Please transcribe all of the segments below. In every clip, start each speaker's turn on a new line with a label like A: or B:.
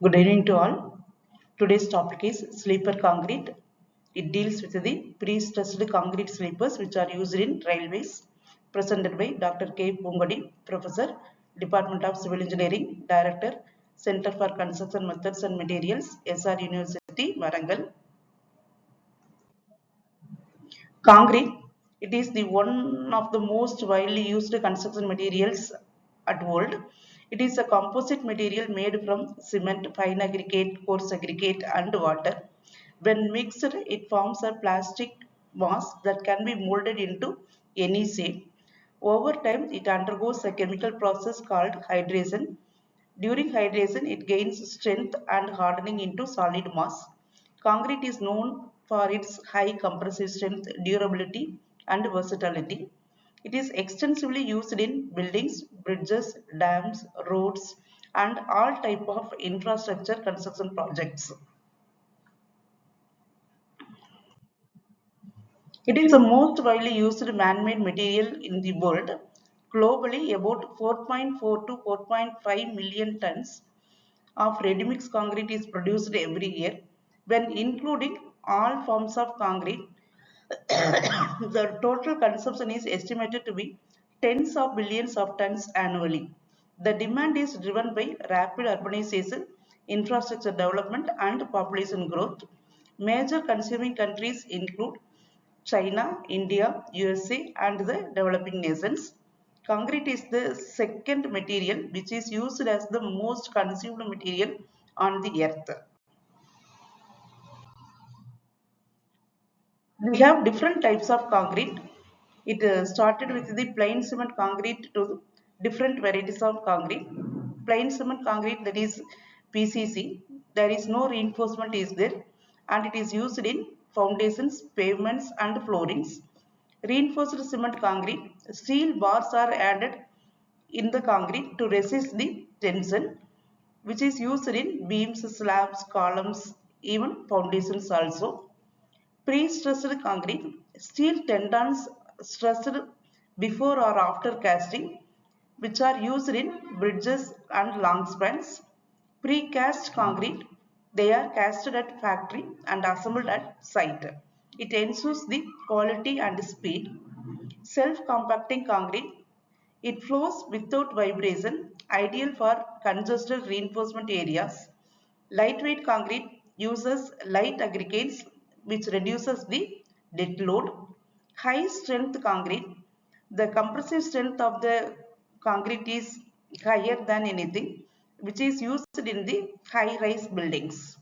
A: Good evening to all. Today's topic is sleeper concrete. It deals with the pre-stressed concrete sleepers which are used in railways. Presented by Dr. K. Pungadi, Professor, Department of Civil Engineering, Director, Center for Construction Methods and Materials, SR University, Warangal. Concrete, it is the one of the most widely used construction materials at world. It is a composite material made from cement, fine aggregate, coarse aggregate and water. When mixed, it forms a plastic mass that can be molded into any shape. Over time, it undergoes a chemical process called hydration. During hydration, it gains strength and hardening into solid mass. Concrete is known for its high compressive strength, durability, and versatility. It is extensively used in buildings, bridges, dams, roads, and all type of infrastructure construction projects. It is the most widely used man-made material in the world. Globally, about 4.4 to 4.5 million tons of ready-mix concrete is produced every year. When including all forms of concrete, the total consumption is estimated to be tens of billions of tons annually. The demand is driven by rapid urbanization, infrastructure development, and population growth. Major consuming countries include China, India, USA, and the developing nations. Concrete is the second material which is used as the most consumed material on the earth. We have different types of concrete. It started with the plain cement concrete to different varieties of concrete. Plain cement concrete, that is PCC, there is no reinforcement is there, and it is used in foundations, pavements and floorings. Reinforced cement concrete, steel bars are added in the concrete to resist the tension, which is used in beams, slabs, columns, even foundations also. Pre-stressed concrete, steel tendons stressed before or after casting, which are used in bridges and long spans. Pre-cast concrete, they are casted at factory and assembled at site. It ensures the quality and speed. Self-compacting concrete, it flows without vibration, ideal for congested reinforcement areas. Lightweight concrete uses light aggregates which reduces the dead load. High strength concrete, the compressive strength of the concrete is higher than anything, which is used in the high rise buildings.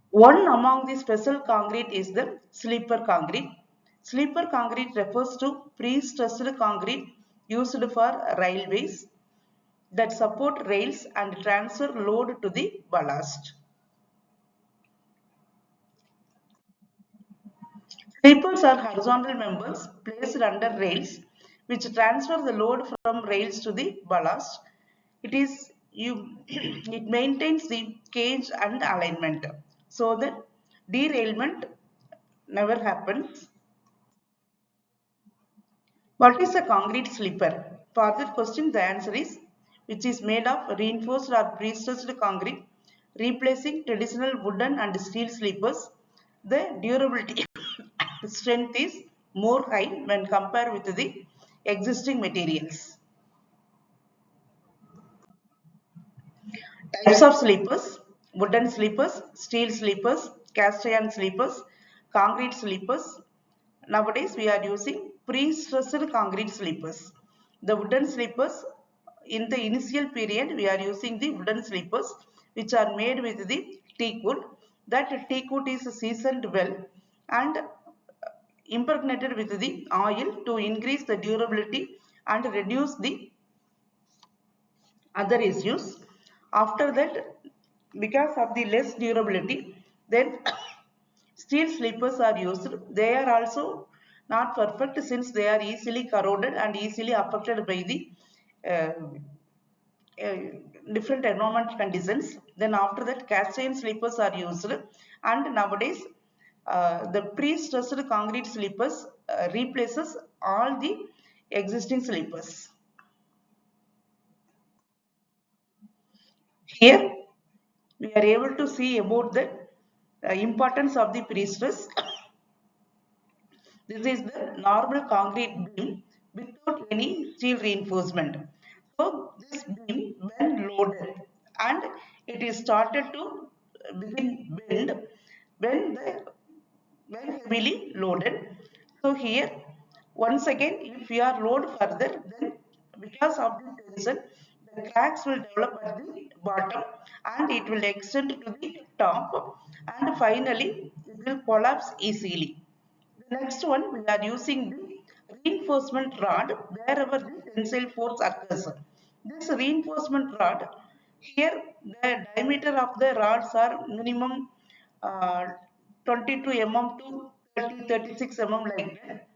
A: One among the special concrete is the sleeper concrete. Sleeper concrete refers to pre-stressed concrete used for railways that support rails and transfer load to the ballast. Sleepers are horizontal members placed under rails which transfer the load from rails to the ballast. It maintains the cage and alignment so that derailment never happens. What is a concrete sleeper? For that question, the answer is which is made of reinforced or pre-stressed concrete, replacing traditional wooden and steel sleepers. The durability strength is more high when compared with the existing materials. Types of sleepers: wooden sleepers, steel sleepers, cast iron sleepers, concrete sleepers. Nowadays we are using pre-stressed concrete sleepers. The wooden sleepers, in the initial period we are using the wooden sleepers which are made with the teak wood. That teak wood is seasoned well and impregnated with the oil to increase the durability and reduce the other issues. After that, because of the less durability, then steel sleepers are used. They are also not perfect since they are easily corroded and easily affected by the uh, uh, different environment conditions. Then after that, cast iron sleepers are used, and nowadays the pre-stressed concrete sleepers replaces all the existing sleepers. Here we are able to see about the importance of the pre-stress. This is the normal concrete beam without any steel reinforcement. So this beam when loaded and it is started to begin bend when the when heavily loaded. So here once again if we are load further, then because of the tension the cracks will develop at the bottom and it will extend to the top and finally it will collapse easily. The next one, we are using the reinforcement rod wherever the tensile force occurs. This reinforcement rod, here the diameter of the rods are minimum uh, 22 mm to 36 mm like that.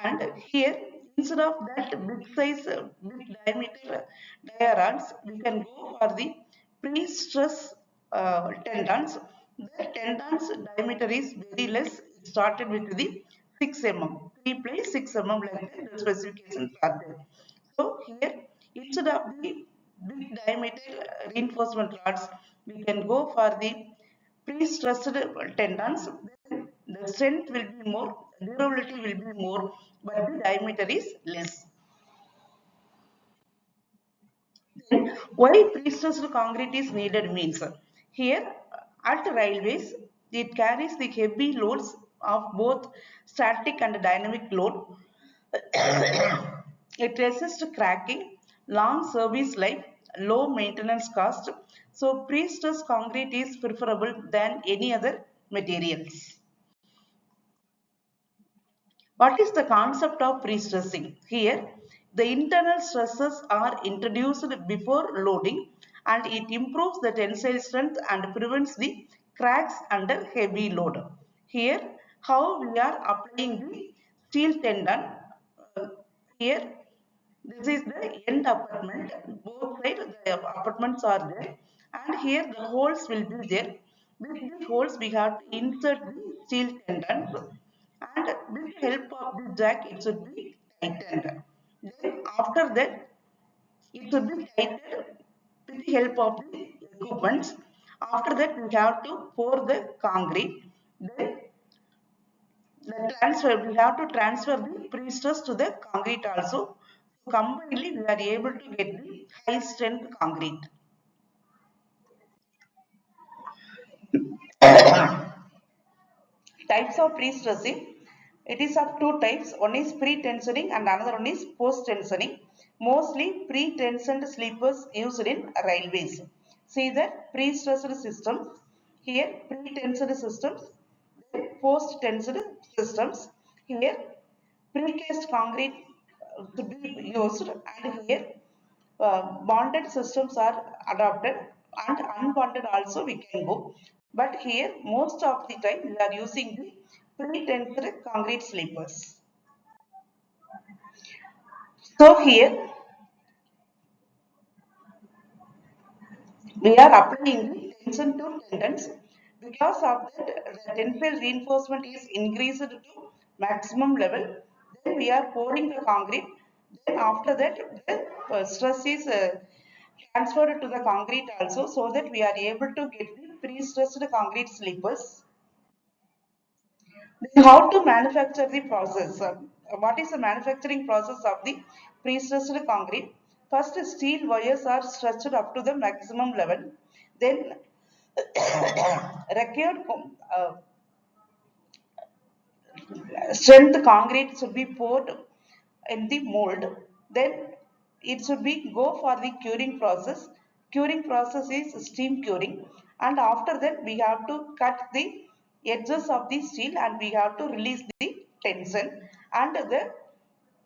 A: And here, instead of that big size, big diameter dia rods, we can go for the pre-stress tendons. The tendons diameter is very less. It started with the 6 mm, 3 ply 6 mm like that. The specifications are there. So here, instead of the big diameter reinforcement rods, we can go for the pre-stressed tendons. Then the strength will be more, durability will be more, but the diameter is less. Then why pre-stressed concrete is needed means here at railways it carries the heavy loads of both static and dynamic load. It resists cracking, long service life, low maintenance cost. So pre-stressed concrete is preferable than any other materials. What is the concept of pre-stressing? Here, the internal stresses are introduced before loading and it improves the tensile strength and prevents the cracks under heavy load. Here, how we are applying the steel tendon. Uh, Here, this is the end apartment. Both sides the apartments are there, and here the holes will be there. With these holes, we have to insert the steel tendon, and with the help of the jack, it should be tightened. Then after that, it should be tightened with the help of the equipment. After that, we have to pour the concrete. Then the transfer we have to transfer the pre-stress to the concrete also. So combinedly we are able to get the high strength concrete. Types of pre-stressing, it is of two types. One is pre-tensioning and another one is post-tensioning. Mostly pre-tensioned sleepers used in railways. See the pre-stressed systems, here pre-tensioned systems, then post-tensioned systems. Here precast concrete to be used, and here bonded systems are adopted and unbonded also we can go, but here most of the time we are using the pre-tensed concrete sleepers. So here we are applying the tension to tendons. Because of that, the tensile reinforcement is increased to maximum level. Then we are pouring the concrete. Then after that, the stress is transferred to the concrete also, so that we are able to get the pre-stressed concrete sleepers. Then how to manufacture the process? What is the manufacturing process of the pre-stressed concrete? First, steel wires are stretched up to the maximum level. Then, required strength concrete should be poured in the mold. Then it should be go for the curing process. Curing process is steam curing, and after that we have to cut the edges of the steel and we have to release the tension, and the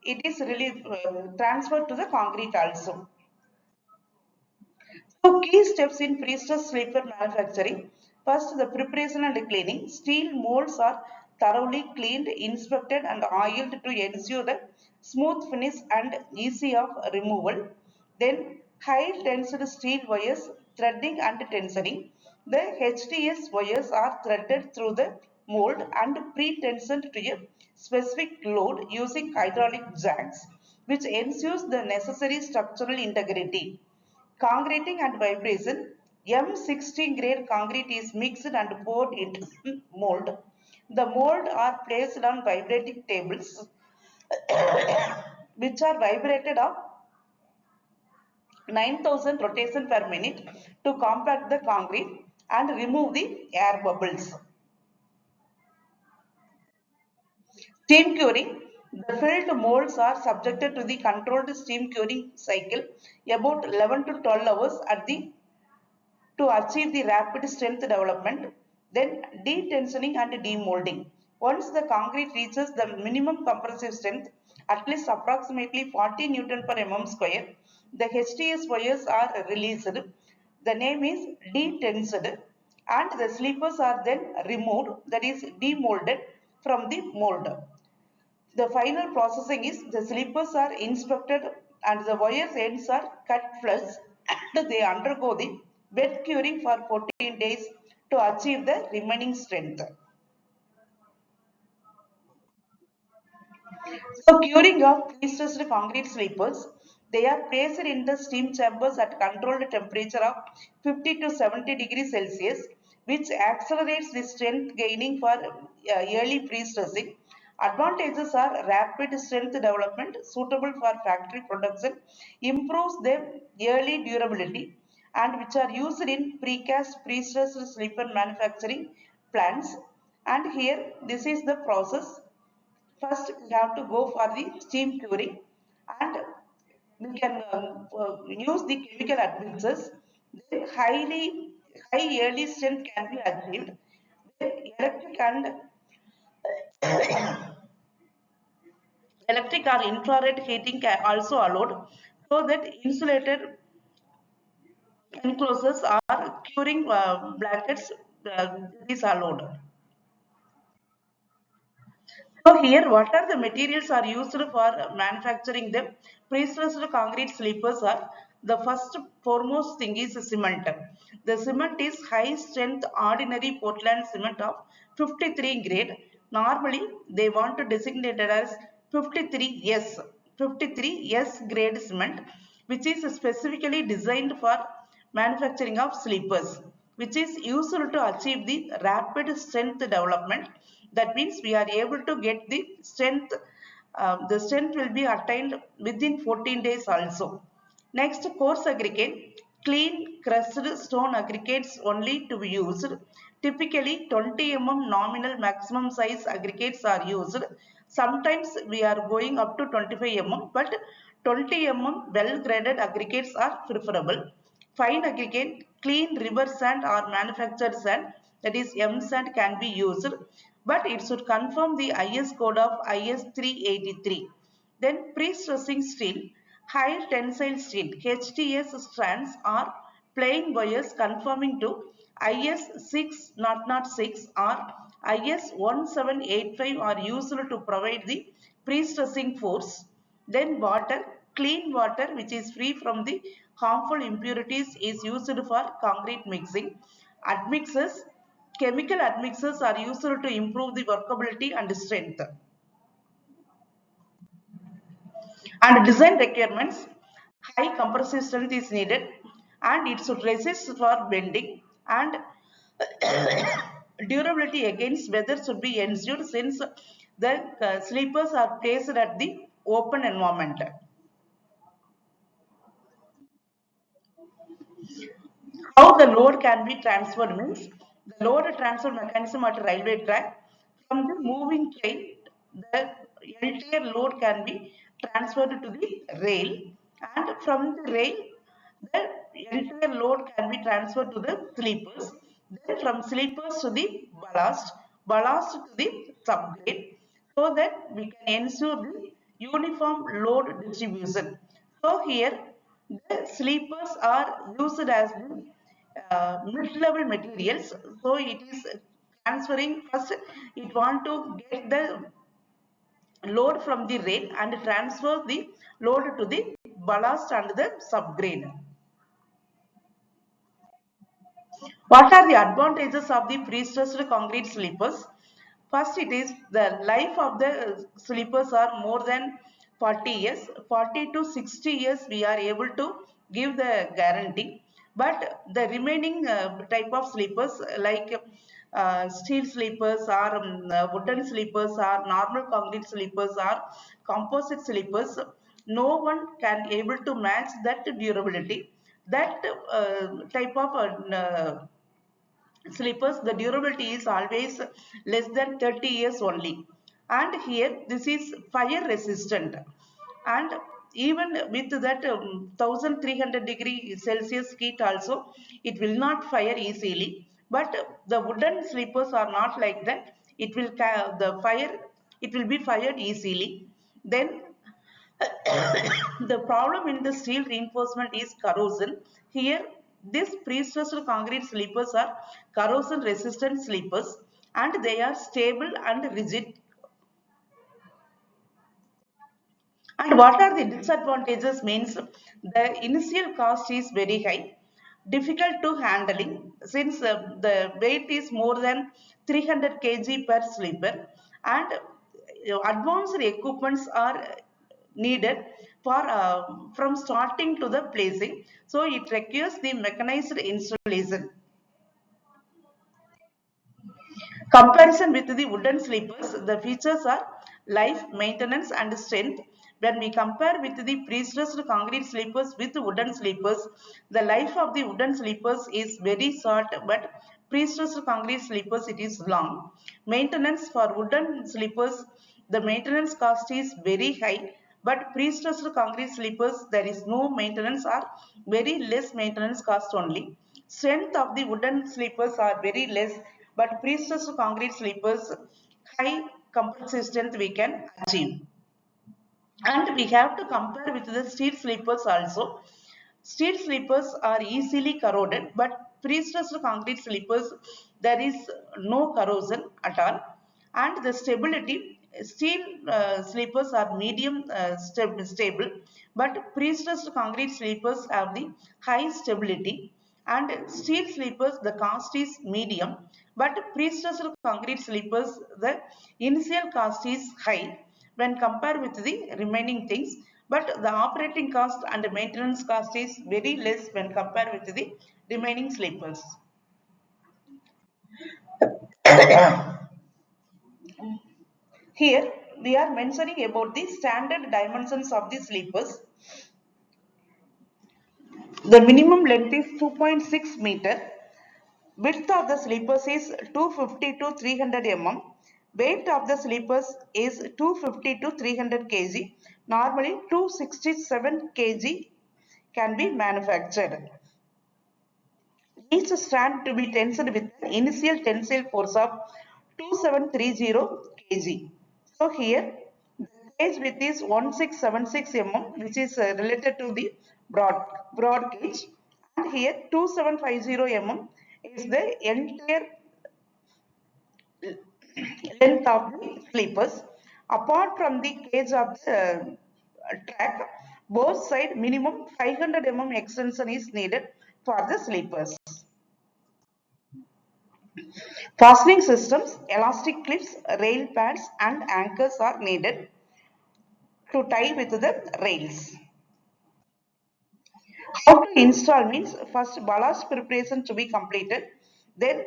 A: it is really transferred to the concrete also. So key steps in pre-stressed sleeper manufacturing. First, the preparation and cleaning. Steel molds are thoroughly cleaned, inspected and oiled to ensure the smooth finish and easy of removal. Then high tensed steel wires, threading and tensioning. The HTS wires are threaded through the mold and pre-tensioned to a specific load using hydraulic jacks, which ensures the necessary structural integrity. Concreting and vibration. M16 grade concrete is mixed and poured into mold. The mold are placed on vibrating tables which are vibrated up 9,000 rotation per minute to compact the concrete and remove the air bubbles. Steam curing. The filled molds are subjected to the controlled steam curing cycle about 11 to 12 hours at the to achieve the rapid strength development, then detensioning and demolding. Once the concrete reaches the minimum compressive strength, at least approximately 40 Newton per mm square, the HTS wires are released. The name is detensed and the sleepers are then removed, that is demolded from the mold. The final processing is the sleepers are inspected and the wires ends are cut flush and they undergo the wet curing for 14 days to achieve the remaining strength. So curing of prestressed concrete sleepers, they are placed in the steam chambers at controlled temperature of 50 to 70 degrees Celsius, which accelerates the strength gaining for early pre-stressing. Advantages are rapid strength development suitable for factory production, improves the early durability, and which are used in precast pre-stressed sleeper manufacturing plants. And here, this is the process. First, we have to go for the steam curing and we can use the chemical admixtures. Then high early strength can be achieved. Then electric or infrared heating can also allowed so that insulated enclosures are curing blankets is allowed. So here, what are the materials are used for manufacturing them? Prestressed concrete sleepers are the first foremost thing is cement. The cement is high strength ordinary Portland cement of 53 grade. Normally, they want to designate it as 53S, 53S grade cement, which is specifically designed for manufacturing of sleepers, which is useful to achieve the rapid strength development. That means we are able to get the strength will be attained within 14 days also. Next, coarse aggregate, clean crushed stone aggregates only to be used. Typically 20 nominal maximum size aggregates are used. Sometimes we are going up to 25 but 20 well graded aggregates are preferable. Fine aggregate, clean river sand or manufactured sand, that is M sand, can be used, but it should conform the IS code of IS 383. Then pre-stressing steel, high tensile steel, HTS strands are plain wires conforming to IS 6006 or IS 1785 are used to provide the pre-stressing force. Then water, clean water which is free from the harmful impurities is used for concrete mixing. Admixtures, chemical admixtures are used to improve the workability and strength. And design requirements, high compressive strength is needed and it should resist for bending and durability against weather should be ensured since the sleepers are placed at the open environment. How the load can be transferred means the load transfer mechanism at a railway track from the moving train, the entire load can be transferred to the rail, and from the rail, the entire load can be transferred to the sleepers. Then from sleepers to the ballast to the subgrade, so that we can ensure the uniform load distribution. So here the sleepers are used as the mid-level materials. So it is transferring first. It want to get the load from the rail and transfer the load to the ballast and the subgrade. What are the advantages of the pre-stressed concrete sleepers? First, it is the life of the sleepers are more than 40 years. 40 to 60 years we are able to give the guarantee. But the remaining type of sleepers like steel sleepers or wooden sleepers or normal concrete sleepers or composite sleepers, no one can able to match that durability. That type of slippers, the durability is always less than 30 years only. And here this is fire resistant, and even with that 1300 degree Celsius heat also, it will not fire easily. But the wooden slippers are not like that. It will the fire, it will be fired easily. Then the problem in the steel reinforcement is corrosion. Here, these pre-stressed concrete sleepers are corrosion resistant sleepers, and they are stable and rigid. And what are the disadvantages means the initial cost is very high, difficult to handling since the weight is more than 300 kg per sleeper, and advanced equipments are needed for from starting to the placing. So it requires the mechanized installation. Comparison with the wooden sleepers, the features are life, maintenance, and strength. When we compare with the pre-stressed concrete sleepers with wooden sleepers, the life of the wooden sleepers is very short, but pre-stressed concrete sleepers it is long. Maintenance for wooden sleepers, the maintenance cost is very high, but pre-stressed concrete sleepers there is no maintenance or very less maintenance cost only. Strength of the wooden sleepers are very less, but pre-stressed concrete sleepers high compressive strength we can achieve. And we have to compare with the steel sleepers also. Steel sleepers are easily corroded, but pre-stressed concrete sleepers, there is no corrosion at all. And the stability, steel sleepers are medium stable, but pre-stressed concrete sleepers have the high stability. And steel sleepers, the cost is medium, but pre-stressed concrete sleepers, the initial cost is high when compared with the remaining things, but the operating cost and the maintenance cost is very less when compared with the remaining sleepers. Here we are mentioning about the standard dimensions of the sleepers. The minimum length is 2.6 meter. Width of the sleepers is 250 to 300 mm. Weight of the sleepers is 250 to 300 kg. Normally 267 kg can be manufactured. Each strand to be tensed with an initial tensile force of 2730 kg. So here the gauge width is 1676 mm, which is related to the broad gauge, and here 2750 mm is the entire length of the sleepers. Apart from the cage of the track, both side minimum 500 mm extension is needed for the sleepers. Fastening systems, elastic clips, rail pads and anchors are needed to tie with the rails. How to install means first ballast preparation to be completed, then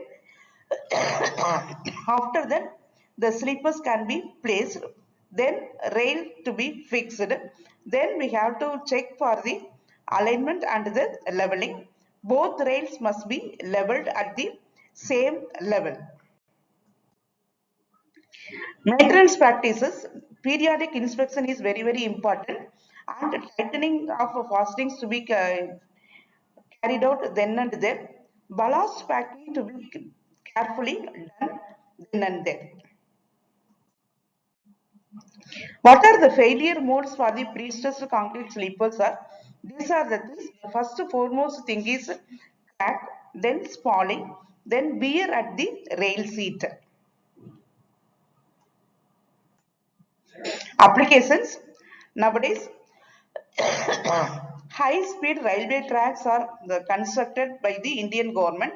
A: after that the sleepers can be placed, then rail to be fixed, then we have to check for the alignment and the leveling. Both rails must be leveled at the same level. Maintenance practices, periodic inspection is very, very important, and tightening of fastenings to be carried out then and there. Ballast packing to be carefully done then and there. What are the failure modes for the pre-stressed concrete sleepers are? These are the things. The first foremost thing is crack, then spalling, then wear at the rail seat. Applications. Nowadays, high speed railway tracks are constructed by the Indian government,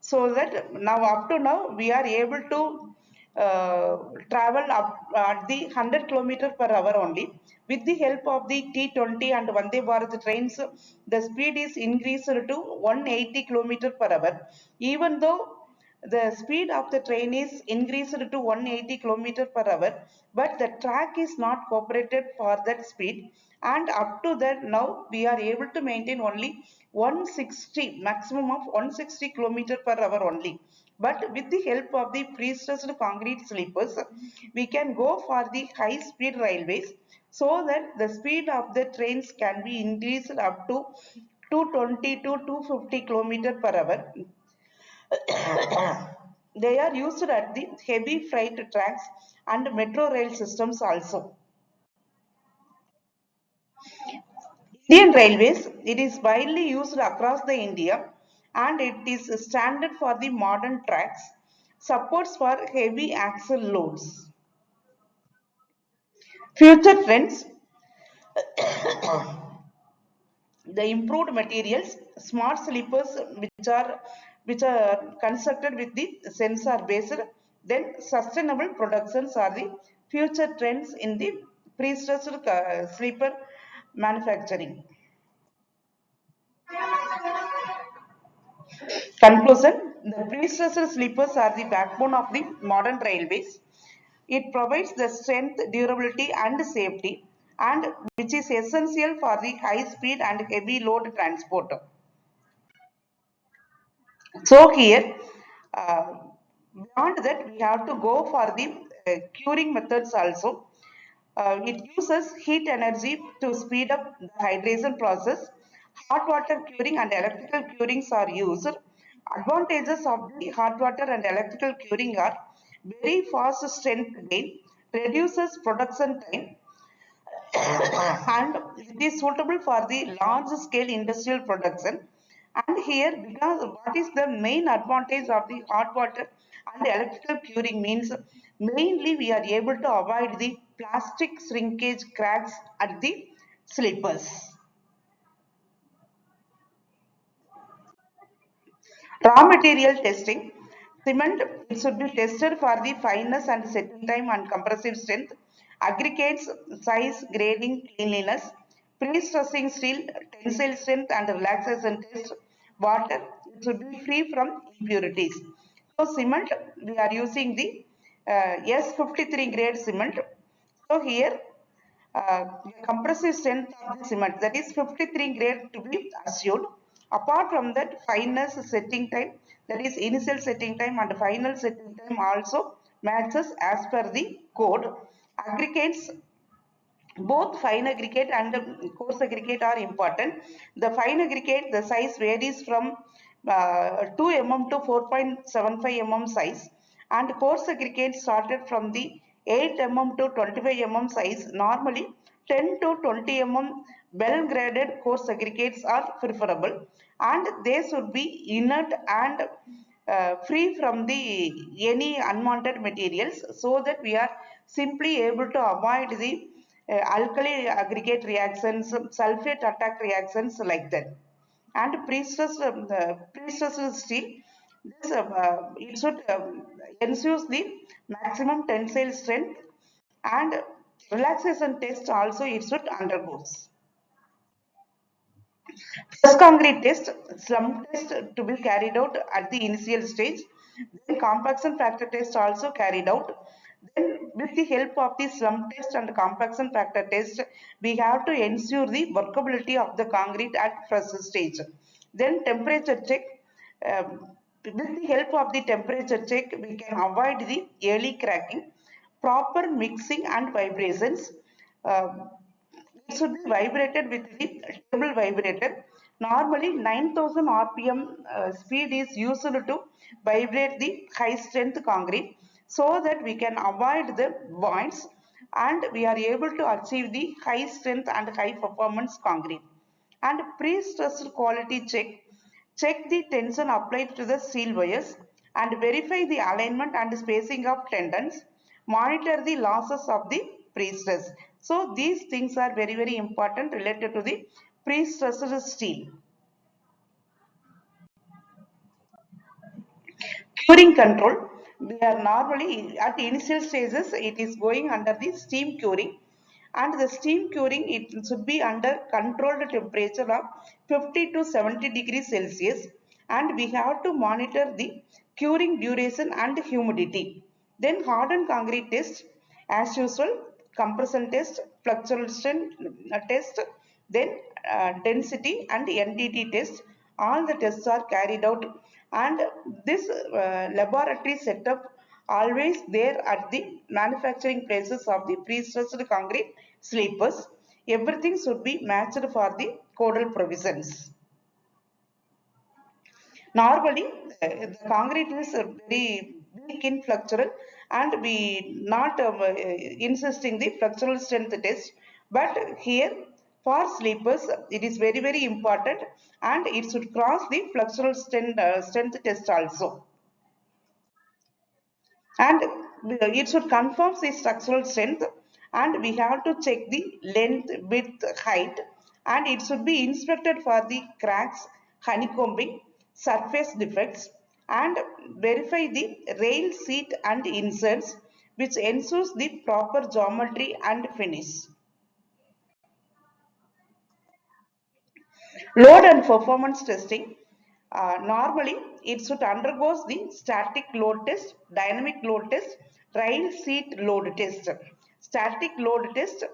A: so that now up to now we are able to uh, travel up at the 100 km per hour only. With the help of the T20 and Vande Bharat trains, the speed is increased to 180 km per hour. Even though the speed of the train is increased to 180 km per hour, but the track is not cooperated for that speed, and up to that now we are able to maintain only 160, maximum of 160 km per hour only. But with the help of the pre-stressed concrete sleepers, we can go for the high speed railways, so that the speed of the trains can be increased up to 220 to 250 km per hour. They are used at the heavy freight tracks and metro rail systems also. Indian Railways, it is widely used across the India, and it is standard for the modern tracks, supports for heavy axle loads. Future trends, the improved materials, smart sleepers which are constructed with the sensor based, then sustainable productions are the future trends in the pre-stressed sleeper manufacturing. Conclusion: the pre-stressed sleepers are the backbone of the modern railways. It provides the strength, durability and safety, and which is essential for the high speed and heavy load transport. So here, uh, beyond that, we have to go for the curing methods also. It uses heat energy to speed up the hydration process. Hot water curing and electrical curings are used. Advantages of the hot water and electrical curing are very fast strength gain, reduces production time, and it is suitable for the large scale industrial production. And here, because what is the main advantage of the hot water and electrical curing means, mainly we are able to avoid the plastic shrinkage cracks at the sleepers. Raw material testing. Cement, it should be tested for the fineness and setting time and compressive strength. Aggregates, size, grading, cleanliness. Pre-stressing steel, tensile strength and relaxation test. Water, it should be free from impurities. So cement, we are using the S53 grade cement. So here, compressive strength of the cement, that is 53 grade to be assumed. Apart from that, fineness setting time, that is initial setting time and final setting time also matches as per the code. Aggregates, both fine aggregate and coarse aggregate are important. The fine aggregate, the size varies from 2 mm to 4.75 mm size, and coarse aggregate started from the 8 mm to 25 mm size. Normally 10 to 20 mm well graded coarse aggregates are preferable, and they should be inert and free from the any unwanted materials, so that we are simply able to avoid the alkali aggregate reactions, sulfate attack reactions like that. And pre-stressed steel, this it should ensures the maximum tensile strength, and relaxation test also it should undergoes. First concrete test, slump test to be carried out at the initial stage. Then compaction factor test also carried out. Then with the help of the slump test and compaction factor test, we have to ensure the workability of the concrete at first stage. Then temperature check. With the help of the temperature check, we can avoid the early cracking. Proper mixing and vibrations. Uh, it should be vibrated with the table vibrator. Normally 9000 RPM speed is used to vibrate the high strength concrete, so that we can avoid the voids and we are able to achieve the high strength and high performance concrete. And pre-stressed quality check. Check the tension applied to the steel wires and verify the alignment and spacing of tendons. Monitor the losses of the pre-stress. So these things are very very important related to the pre-stressed steel. Curing control. We are normally at initial stages, it is going under the steam curing, and the steam curing it should be under controlled temperature of 50 to 70 degrees Celsius, and we have to monitor the curing duration and humidity. Then hardened concrete test, as usual, compression test, fluctuation test, then density and NDT test. All the tests are carried out, and this laboratory setup always there at the manufacturing places of the pre-stressed concrete sleepers. Everything should be matched for the codal provisions. Normally, the concrete is very weak in flexural, and we not insisting the flexural strength test. But here, for sleepers, it is very very important, and it should cross the flexural strength test also, and it should confirm the structural strength, and we have to check the length, width, height, and it should be inspected for the cracks, honeycombing, surface defects, and verify the rail seat and inserts, which ensures the proper geometry and finish. Load and performance testing. Normally, it should undergoes the static load test, dynamic load test, rail seat load test. Static load test,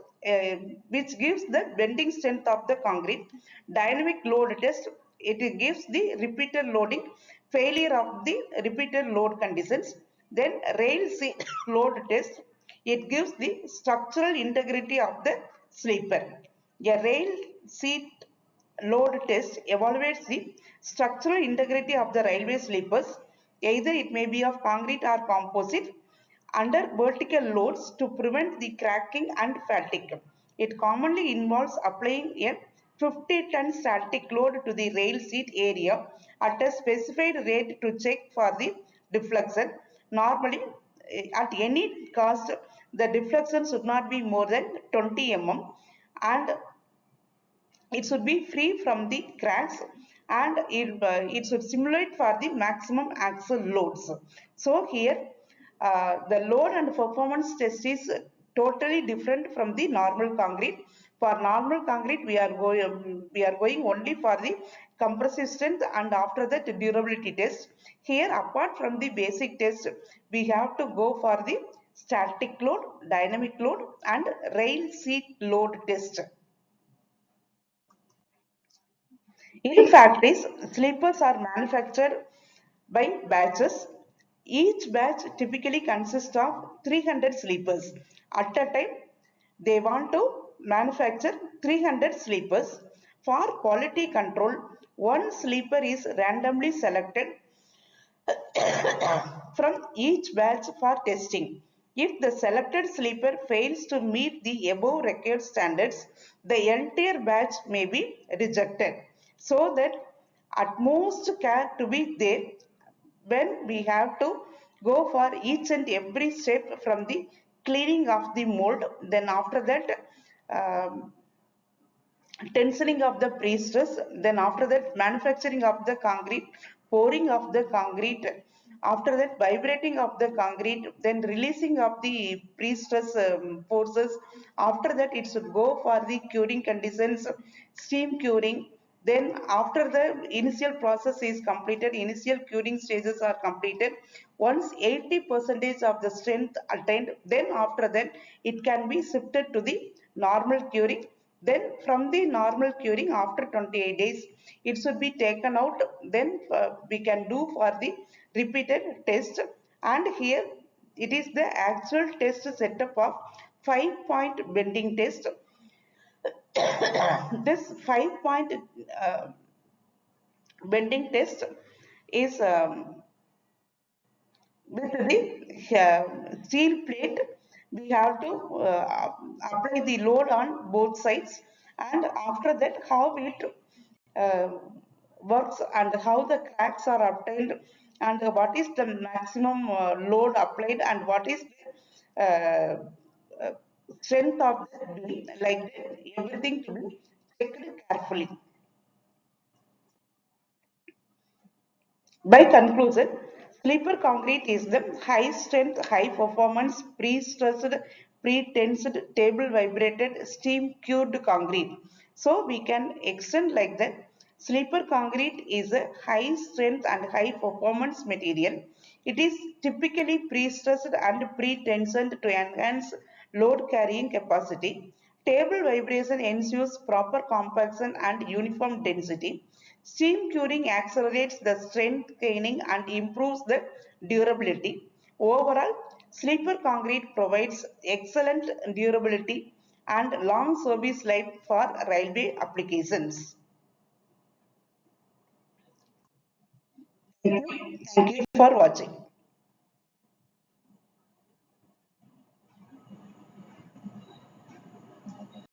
A: which gives the bending strength of the concrete. Dynamic load test, it gives the repeated loading, failure of the repeated load conditions. Then rail seat load test, it gives the structural integrity of the sleeper. A rail seat load test evaluates the structural integrity of the railway sleepers, either it may be of concrete or composite, under vertical loads to prevent the cracking and fatigue. It commonly involves applying a 50-ton static load to the rail seat area at a specified rate to check for the deflection. Normally, at any cost, the deflection should not be more than 20 mm, and it should be free from the cracks, and it should simulate for the maximum axle loads. So here the load and performance test is totally different from the normal concrete. For normal concrete we are going only for the compressive strength, and after that durability test. Here apart from the basic test, we have to go for the static load, dynamic load, and rail seat load test. In factories, sleepers are manufactured by batches. Each batch typically consists of 300 sleepers. At a time, they want to manufacture 300 sleepers. For quality control, one sleeper is randomly selected from each batch for testing. If the selected sleeper fails to meet the above required standards, the entire batch may be rejected. So that utmost care to be there when we have to go for each and every step from the cleaning of the mold, then after that um, tensioning of the pre-stress, then after that manufacturing of the concrete, pouring of the concrete, after that vibrating of the concrete, then releasing of the pre-stress forces. After that it should go for the curing conditions, steam curing. Then after the initial process is completed, initial curing stages are completed, once 80 percentage of the strength attained, then after that it can be shifted to the normal curing. Then from the normal curing after 28 days, it should be taken out. Then we can do for the repeated test. And here it is the actual test setup of 5-point bending test. This 5-point bending test is with the steel plate. We have to apply the load on both sides, and after that how it uh, works and how the cracks are obtained, and what is the maximum load applied, and what is the uh, strength of the beam, like that, everything to be checked carefully. By conclusion, Sleeper concrete is the high strength, high performance, pre-stressed, pre-tensed, table vibrated, steam cured concrete. So we can extend like that. Sleeper concrete is a high strength and high performance material. It is typically pre-stressed and pre-tensioned to enhance load carrying capacity. Table vibration ensures proper compaction and uniform density. Steam curing accelerates the strength gaining and improves the durability. Overall, sleeper concrete provides excellent durability and long service life for railway applications. Thank you for watching.